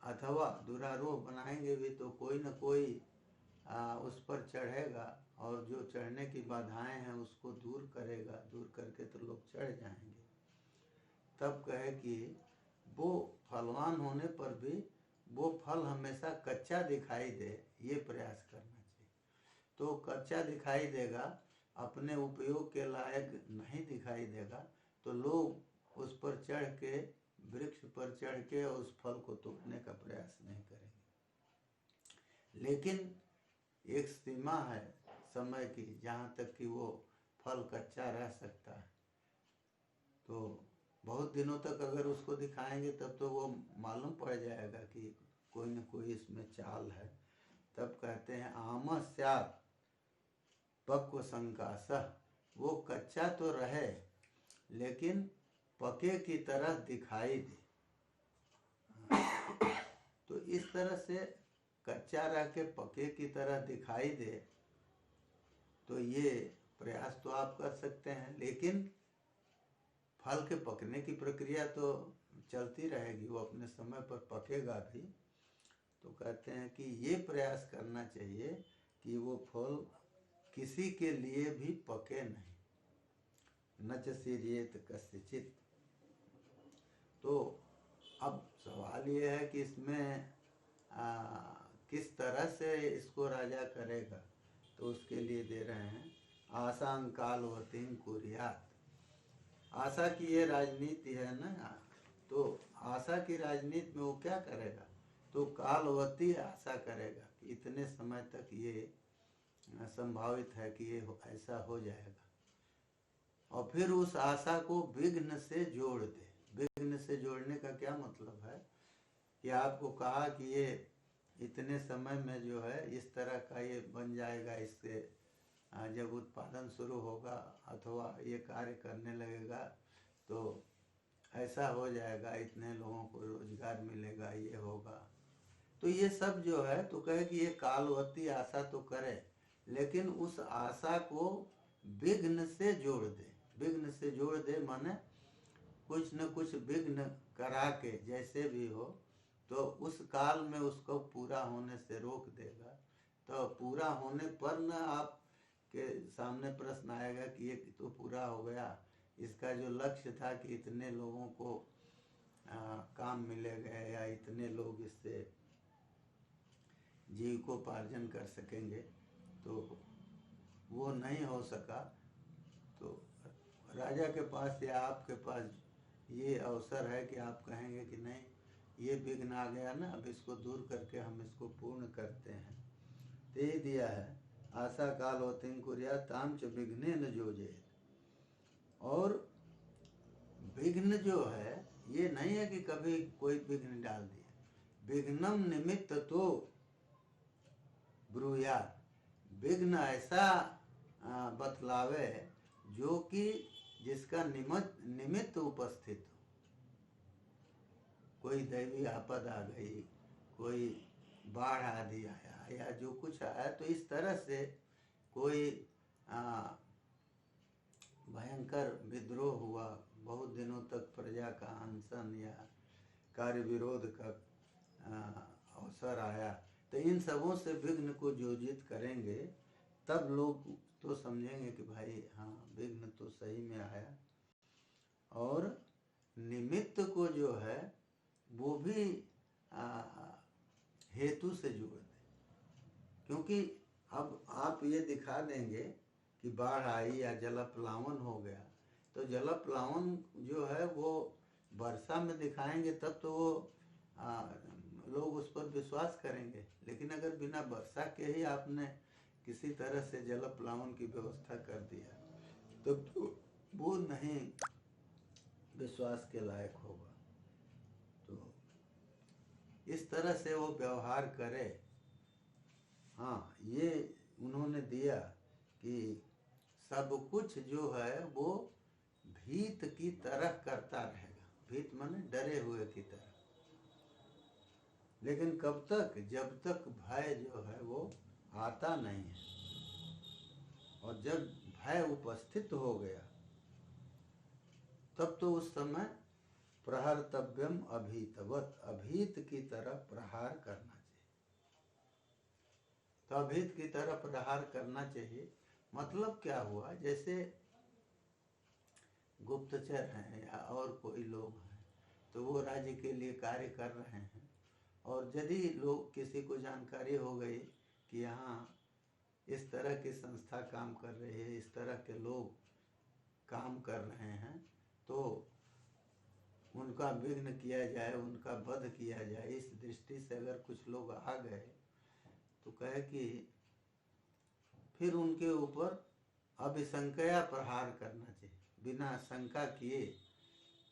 अथवा दुरारोह बनाएंगे भी तो कोई न कोई उस पर चढ़ेगा और जो चढ़ने की बाधाएं हैं उसको दूर करेगा, दूर करके तो लोग चढ़ जाएंगे। तब कहे कि वो फलवान होने पर भी वो फल हमेशा कच्चा दिखाई दे, ये प्रयास करना चाहिए। तो कच्चा दिखाई देगा, अपने उपयोग के लायक नहीं दिखाई देगा, तो लोग उस पर चढ़ के, वृक्ष पर चढ़ के उस फल को तोड़ने का प्रयास नहीं करेंगे। लेकिन एक सीमा है समय की जहाँ तक कि वो फल कच्चा रह सकता है। तो बहुत दिनों तक अगर उसको दिखाएंगे तब तो वो मालूम पड़ जाएगा कि कोई न कोई इसमें चाल है। तब कहते हैं आम स्यात् पक्व संकासः, वो कच्चा तो रहे लेकिन पके की तरह दिखाई दे। तो इस तरह से कच्चा रह के पके की तरह दिखाई दे, तो ये प्रयास तो आप कर सकते हैं, लेकिन फल के पकने की प्रक्रिया तो चलती रहेगी, वो अपने समय पर पकेगा भी। तो कहते हैं कि ये प्रयास करना चाहिए कि वो फल किसी के लिए भी पके नहीं, न च सीर्येत कस्यचित्। तो अब सवाल ये है कि इसमें किस तरह से इसको राजा करेगा, तो उसके लिए दे रहे हैं आसां कालवतीं कुर्यात्। आशा की ये राजनीति है ना, तो आशा की राजनीति में वो क्या करेगा, तो कालवती आशा करेगा कि इतने समय तक ये संभावित है कि ये ऐसा हो जाएगा, और फिर उस आशा को विघ्न से जोड़ दे। विघ्न से जोड़ने का क्या मतलब है कि आपको कहा कि ये इतने समय में जो है इस तरह का ये बन जाएगा, इससे जब उत्पादन शुरू होगा अथवा ये कार्य करने लगेगा तो ऐसा हो जाएगा, इतने लोगों को रोजगार मिलेगा, ये होगा। तो ये सब जो है, तो कहे कि ये कालवती आशा तो करे, लेकिन उस आशा को विघ्न से जोड़ दे। विघ्न से जोड़ दे माने कुछ न कुछ विघ्न करा के जैसे भी हो, तो उस काल में उसको पूरा होने से रोक देगा। तो पूरा होने पर न आप के सामने प्रश्न आएगा कि ये तो पूरा हो गया, इसका जो लक्ष्य था कि इतने लोगों को काम मिलेगा या इतने लोग इससे जीविकोपार्जन कर सकेंगे, तो वो नहीं हो सका। तो राजा के पास या आपके पास ये अवसर है कि आप कहेंगे कि नहीं, ये विघ्न आ गया ना, अब इसको दूर करके हम इसको पूर्ण करते हैं। तो ये दिया है आशा कालवतीं कुर्यात् तां च विघ्नेन योजयेत्। और विघ्न जो है ये नहीं है कि कभी कोई विघ्न डाल दिया, विघ्नम निमित्त तो ब्रूयात्, विघ्न ऐसा बतलावे जो कि जिसका निमित्त उपस्थित हो। कोई दैवी आपद आ गई, कोई बाढ़ आदि आया या जो कुछ आया, तो इस तरह से कोई भयंकर विद्रोह हुआ, बहुत दिनों तक प्रजा का अनशन या कार्य विरोध का अवसर आया, तो इन सबों से विघ्न को योजित करेंगे, तब लोग तो समझेंगे कि भाई हाँ विघ्न तो सही में आया। और निमित्त को जो है वो भी हेतु से जोड़ दें, क्योंकि अब आप ये दिखा देंगे कि बाढ़ आई या जलप्लावन हो गया, तो जलप्लावन जो है वो वर्षा में दिखाएंगे तब तो वो लोग उस पर विश्वास करेंगे। लेकिन अगर बिना वर्षा के ही आपने किसी तरह से जलप्लावन की व्यवस्था कर दिया तब तो वो नहीं विश्वास के लायक होगा। तो इस तरह से वो व्यवहार करे। हाँ, ये उन्होंने दिया कि सब कुछ जो है वो भीत की तरह करता रहेगा। भीत माने डरे हुए की तरह। लेकिन कब तक, जब तक भय जो है वो आता नहीं है। और जब भय उपस्थित हो गया तब तो उस समय प्रहर्तव्यम अभीतवत, अभीत की तरह प्रहार करना चाहिए। तो अभीत की तरह प्रहार करना चाहिए मतलब क्या हुआ, जैसे गुप्तचर हैं या और कोई लोग हैं तो वो राज्य के लिए कार्य कर रहे हैं, और यदि लोग किसी को जानकारी हो गई कि यहाँ इस तरह की संस्था काम कर रही है, इस तरह के लोग काम कर रहे हैं, तो उनका विघ्न किया जाए, उनका वध किया जाए, इस दृष्टि से अगर कुछ लोग आ गए तो कहे कि फिर उनके ऊपर अभिशंकया प्रहार करना चाहिए, बिना शंका किए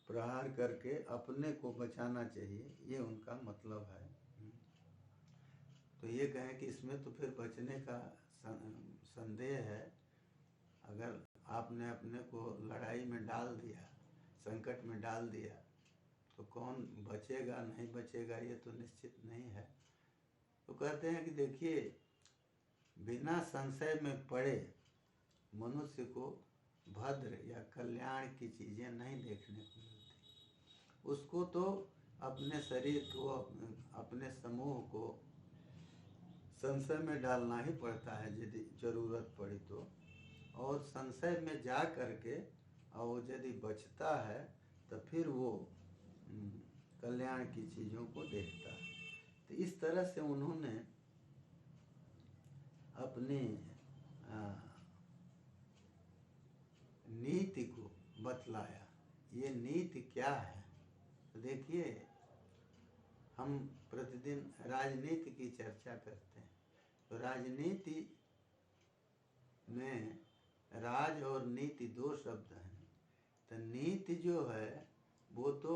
प्रहार करके अपने को बचाना चाहिए, ये उनका मतलब है। तो ये कहें कि इसमें तो फिर बचने का संदेह है। अगर आपने अपने को लड़ाई में डाल दिया, संकट में डाल दिया, तो कौन बचेगा नहीं बचेगा ये तो निश्चित नहीं है। तो कहते हैं कि देखिए, बिना संशय में पड़े मनुष्य को भद्र या कल्याण की चीज़ें नहीं देखने को मिलती। उसको तो अपने शरीर को, अपने समूह को संशय में डालना ही पड़ता है यदि जरूरत पड़ी तो, और संशय में जा करके और यदि बचता है तो फिर वो कल्याण की चीज़ों को देखता है। तो इस तरह से उन्होंने अपनी नीति को बतलाया। ये नीति क्या है? तो देखिए, हम प्रतिदिन राजनीति की चर्चा करते हैं, तो राजनीति में राज और नीति दो शब्द हैं। तो नीति जो है वो तो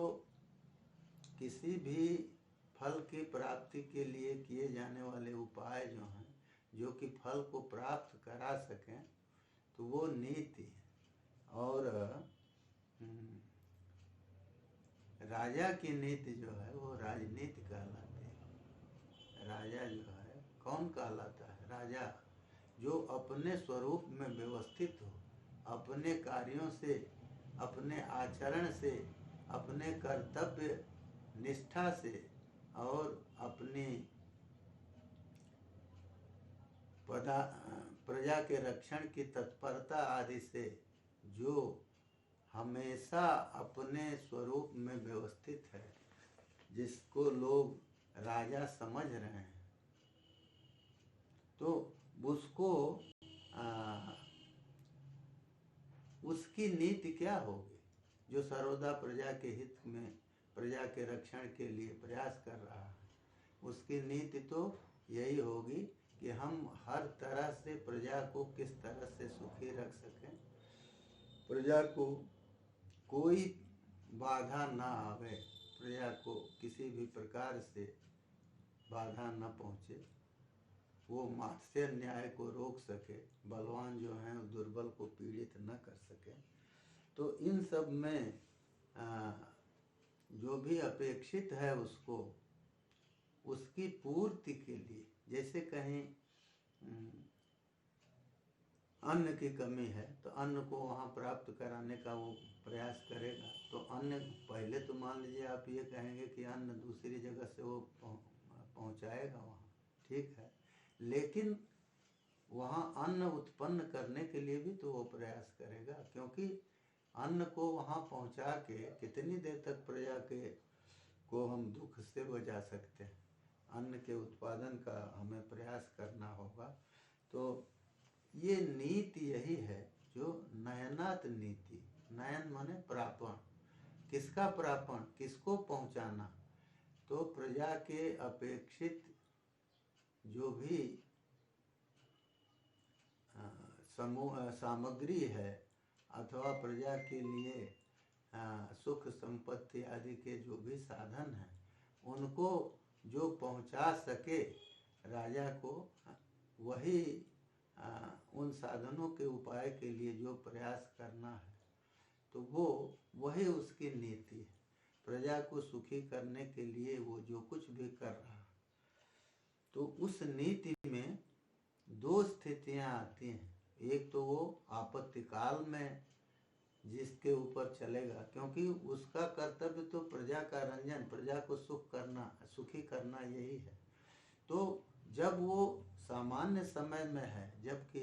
किसी भी फल की प्राप्ति के लिए किए जाने वाले उपाय जो हैं, जो कि फल को प्राप्त करा सकें, तो वो नीति है। और राजा की नीति जो है वो राजनीति कहलाती है। राजा जो है कौन कहलाता है? राजा जो अपने स्वरूप में व्यवस्थित हो, अपने कार्यों से, अपने आचरण से, अपने कर्तव्य निष्ठा से और अपनी प्रजा के रक्षण की तत्परता आदि से जो हमेशा अपने स्वरूप में व्यवस्थित है, जिसको लोग राजा समझ रहे हैं, तो उसको उसकी नीति क्या होगी? जो सर्वदा प्रजा के हित में, प्रजा के रक्षण के लिए प्रयास कर रहा है, उसकी नीति तो यही होगी कि हम हर तरह से प्रजा को किस तरह से सुखी रख सकें, प्रजा को कोई बाधा ना आवे, प्रजा को किसी भी प्रकार से बाधा न पहुँचे, वो मात्स्य न्याय को रोक सके, बलवान जो हैं दुर्बल को पीड़ित न कर सके। तो इन सब में जो भी अपेक्षित है उसको, उसकी पूर्ति के लिए, जैसे कहीं अन्न की कमी है तो अन्न को वहाँ प्राप्त कराने का वो प्रयास करेगा। तो अन्न पहले तो मान लीजिए आप ये कहेंगे कि अन्न दूसरी जगह से वो पहुँचाएगा वहाँ, ठीक है, लेकिन वहाँ अन्न उत्पन्न करने के लिए भी तो वो प्रयास करेगा, क्योंकि अन्न को वहाँ पहुँचा के कितनी देर तक प्रजा के को हम दुख से बचा सकते हैं। अन्न के उत्पादन का हमें प्रयास करना होगा। तो ये नीति यही है जो नयनात नीति, नयन माने प्रापण, किसका प्रापण, किसको पहुँचाना? तो प्रजा के अपेक्षित जो भी सामग्री है अथवा प्रजा के लिए सुख संपत्ति आदि के जो भी साधन हैं, उनको जो पहुंचा सके राजा को, वही उन साधनों के उपाय के लिए जो प्रयास करना है, तो वही उसकी नीति है। प्रजा को सुखी करने के लिए वो जो कुछ भी कर रहा है, तो उस नीति में दो स्थितियां आती हैं। एक तो वो आपत्ति काल में जिसके ऊपर चलेगा, क्योंकि उसका कर्तव्य तो प्रजा का रंजन, प्रजा को सुख करना, सुखी करना यही है। तो जब वो सामान्य समय में है, जबकि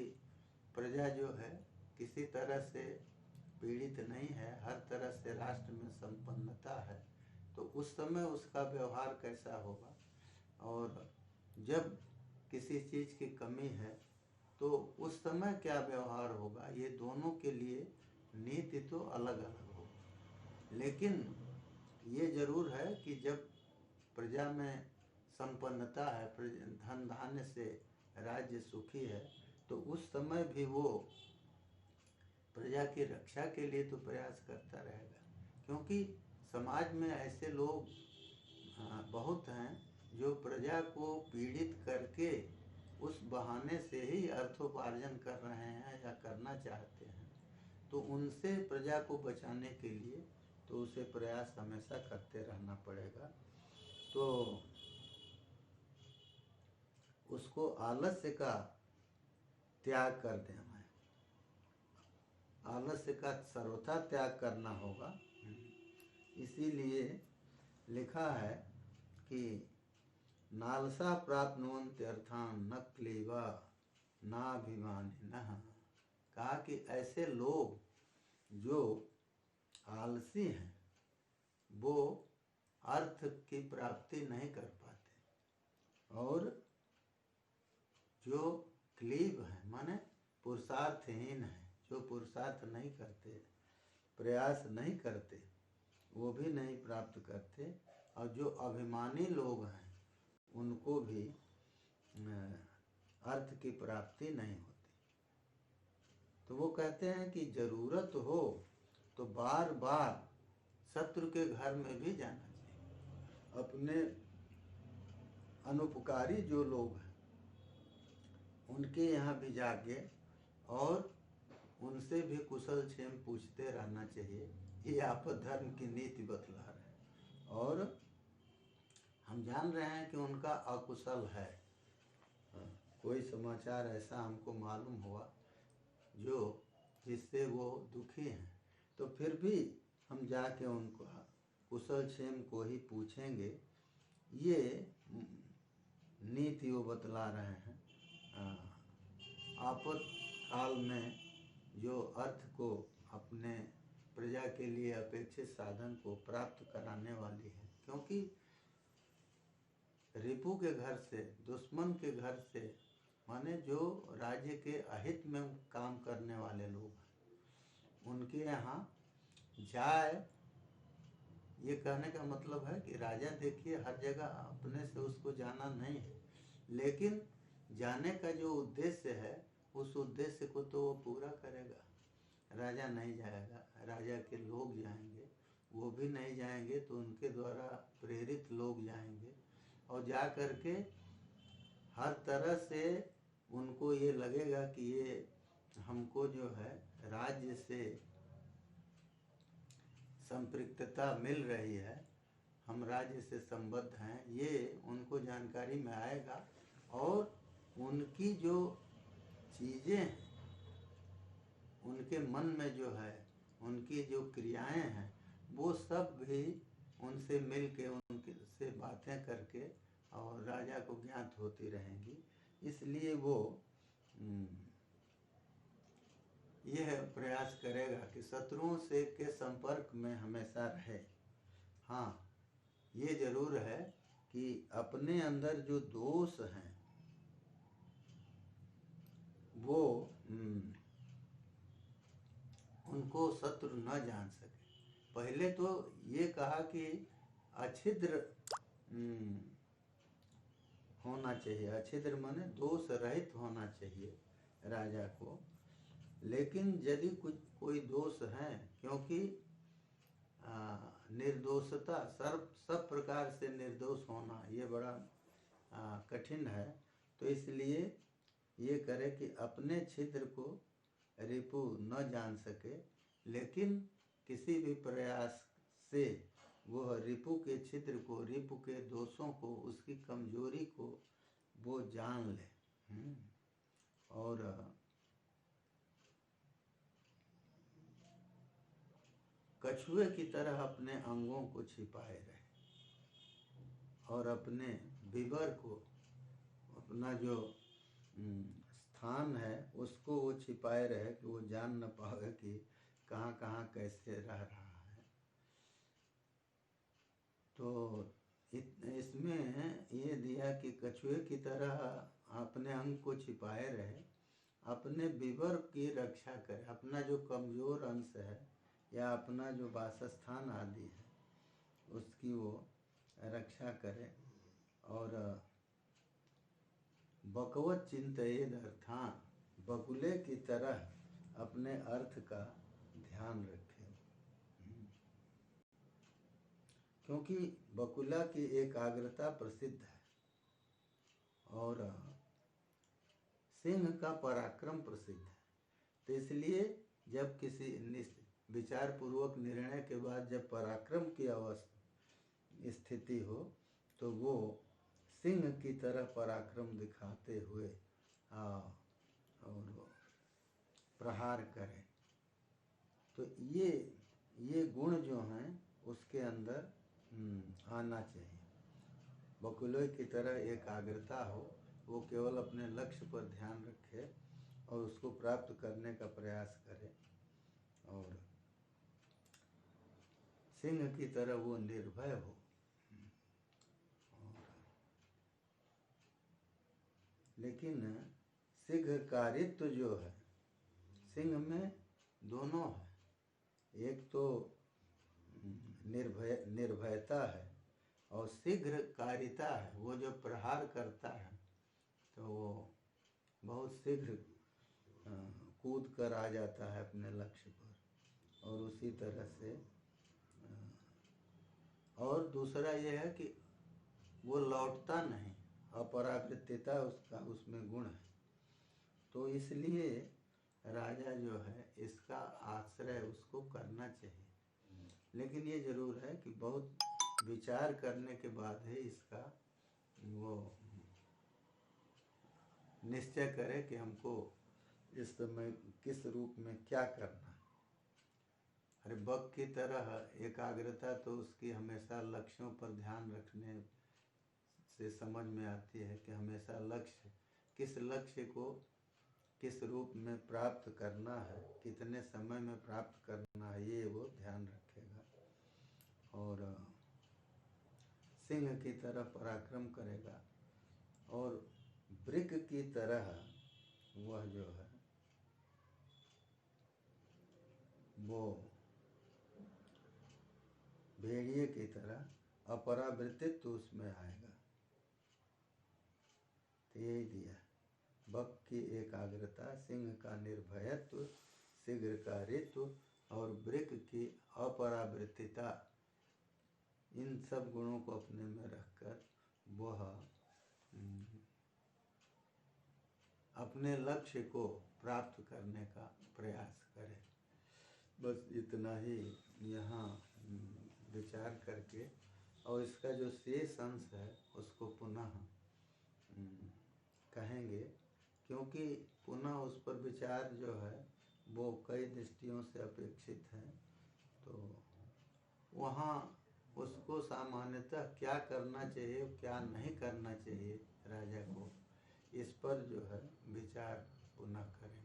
प्रजा जो है किसी तरह से पीड़ित नहीं है, हर तरह से राष्ट्र में संपन्नता है, तो उस समय उसका व्यवहार कैसा होगा, और जब किसी चीज़ की कमी है तो उस समय क्या व्यवहार होगा, ये दोनों के लिए नीति तो अलग अलग होगी। लेकिन ये जरूर है कि जब प्रजा में संपन्नता है, धन धान्य से राज्य सुखी है, तो उस समय भी वो प्रजा की रक्षा के लिए तो प्रयास करता रहेगा, क्योंकि समाज में ऐसे लोग बहुत हैं जो प्रजा को पीड़ित करके उस बहाने से ही अर्थोपार्जन कर रहे हैं या करना चाहते हैं। तो उनसे प्रजा को बचाने के लिए तो उसे प्रयास हमेशा करते रहना पड़ेगा। तो उसको आलस्य का त्याग कर दें, हमें आलस्य का सर्वथा त्याग करना होगा। इसीलिए लिखा है कि नालसा प्राप्नुवन्त्यर्थान् न क्लीवा नाभिमानिनः। कहा कि ऐसे लोग जो आलसी हैं वो अर्थ की प्राप्ति नहीं कर पाते, और जो क्लीब है माने पुरुषार्थहीन है, जो पुरुषार्थ नहीं करते, प्रयास नहीं करते, वो भी नहीं प्राप्त करते, और जो अभिमानी लोग हैं उनको भी अर्थ की प्राप्ति नहीं होती। तो वो कहते हैं कि जरूरत हो तो बार बार शत्रु के घर में भी जाना चाहिए, अपने अनुपकारी जो लोग हैं उनके यहाँ भी जाके और उनसे भी कुशल क्षेम पूछते रहना चाहिए। ये आपद धर्म की नीति बतला रहे हैं, और हम जान रहे हैं कि उनका अकुशल है। कोई समाचार ऐसा हमको मालूम हुआ जो जिससे वो दुखी हैं, तो फिर भी हम जाके उनको कुशल क्षेम को ही पूछेंगे। ये नीति वो बतला रहे हैं। आपद काल में जो अर्थ को अपने प्रजा के लिए अपेक्षित साधन को प्राप्त कराने वाली है, क्योंकि रिपु के घर से, दुश्मन के घर से, माने जो राज्य के अहित में काम करने वाले लोग हैं उनके यहाँ जाए, ये कहने का मतलब है कि राजा देखिए हर जगह अपने से उसको जाना नहीं है, लेकिन जाने का जो उद्देश्य है उस उद्देश्य को तो वो पूरा करेगा। राजा नहीं जाएगा, राजा के लोग जाएंगे, वो भी नहीं जाएंगे तो उनके द्वारा प्रेरित लोग जाएंगे, और जा करके हर तरह से उनको ये लगेगा कि ये हमको जो है राज्य से संपृक्तता मिल रही है, हम राज्य से संबद्ध हैं, ये उनको जानकारी में आएगा, और उनकी जो चीज़ें हैं, उनके मन में जो है, उनकी जो क्रियाएं हैं, वो सब भी उनसे मिल के, उनके से बातें करके और राजा को ज्ञात होती रहेंगी। इसलिए वो यह प्रयास करेगा कि शत्रुओं से के संपर्क में हमेशा रहे। हाँ, ये जरूर है कि अपने अंदर जो दोष हैं वो उनको शत्रु न जान सके। पहले तो ये कहा कि अच्छिद्र होना चाहिए, अच्छिद्र माने दोष रहित होना चाहिए राजा को। लेकिन यदि कुछ कोई दोष है, क्योंकि निर्दोषता, सब प्रकार से निर्दोष होना ये बड़ा कठिन है, तो इसलिए ये करे कि अपने छिद्र को रिपु न जान सके, लेकिन किसी भी प्रयास से वह रिपु के छिद्र को, रिपु के दोषों को, उसकी कमजोरी को वो जान ले। और कछुए की तरह अपने अंगों को छिपाए रहे और अपने विवर को, अपना जो स्थान है उसको वो छिपाए रहे कि वो जान न पावे कि कहाँ कहाँ कैसे रह रहा है। तो इसमें ये दिया कि कछुए की तरह अपने अंग को छिपाए रहे, अपने विवर की रक्षा करे, अपना जो कमज़ोर अंश है या अपना जो वासस्थान आदि है उसकी वो रक्षा करे। और बकवत चिंतयेद अर्थान, बगुले की तरह अपने अर्थ का ध्यान रखे। क्योंकि बकुला की एकाग्रता प्रसिद्ध है और सिंह का पराक्रम प्रसिद्ध है। तो इसलिए जब किसी विचार पूर्वक निर्णय के बाद जब पराक्रम की अवस्था स्थिति हो तो वो सिंह की तरह पराक्रम दिखाते हुए और प्रहार करें। तो ये गुण जो हैं उसके अंदर आना चाहिए। बकुले की तरह एकाग्रता हो, वो केवल अपने लक्ष्य पर ध्यान रखे और उसको प्राप्त करने का प्रयास करे। और सिंह की तरह वो निर्भय हो। लेकिन शीघ्रकारित्व जो है सिंह में दोनों है, एक तो निर्भयता है और शीघ्रकारिता है। वो जो प्रहार करता है तो वो बहुत शीघ्र कूद कर आ जाता है अपने लक्ष्य पर। और उसी तरह से और दूसरा ये है कि वो लौटता नहीं, अपराकृत्यता उसका उसमें गुण है। तो इसलिए राजा जो है इसका आश्रय उसको करना चाहिए। लेकिन ये जरूर है कि बहुत विचार करने के बाद ही इसका वो निश्चय करे कि हमको इस समय किस रूप में क्या करना है। अरे बक की तरह एकाग्रता तो उसकी हमेशा लक्ष्यों पर ध्यान रखने से समझ में आती है कि हमेशा लक्ष्य, किस लक्ष्य को किस रूप में प्राप्त करना है, कितने समय में प्राप्त करना है, ये वो ध्यान रखेगा। और सिंह की तरह पराक्रम करेगा और वृक की तरह वह जो है वो भेड़िए की तरह अपरावृत्तित्व उसमें आएगा। तो यही दिया, बक की एकाग्रता, सिंह का निर्भयत्व, शीघ्रकारित्व और वृक की अपरावृत्तिता, इन सब गुणों को अपने में रखकर वह अपने लक्ष्य को प्राप्त करने का प्रयास करे। बस इतना ही यहाँ विचार करके और इसका जो शेष अंश है उसको पुनः कहेंगे, क्योंकि पुनः उस पर विचार जो है वो कई दृष्टियों से अपेक्षित है। तो वहाँ उसको सामान्यतः क्या करना चाहिए क्या नहीं करना चाहिए राजा को, इस पर जो है विचार पुनः करेंगे।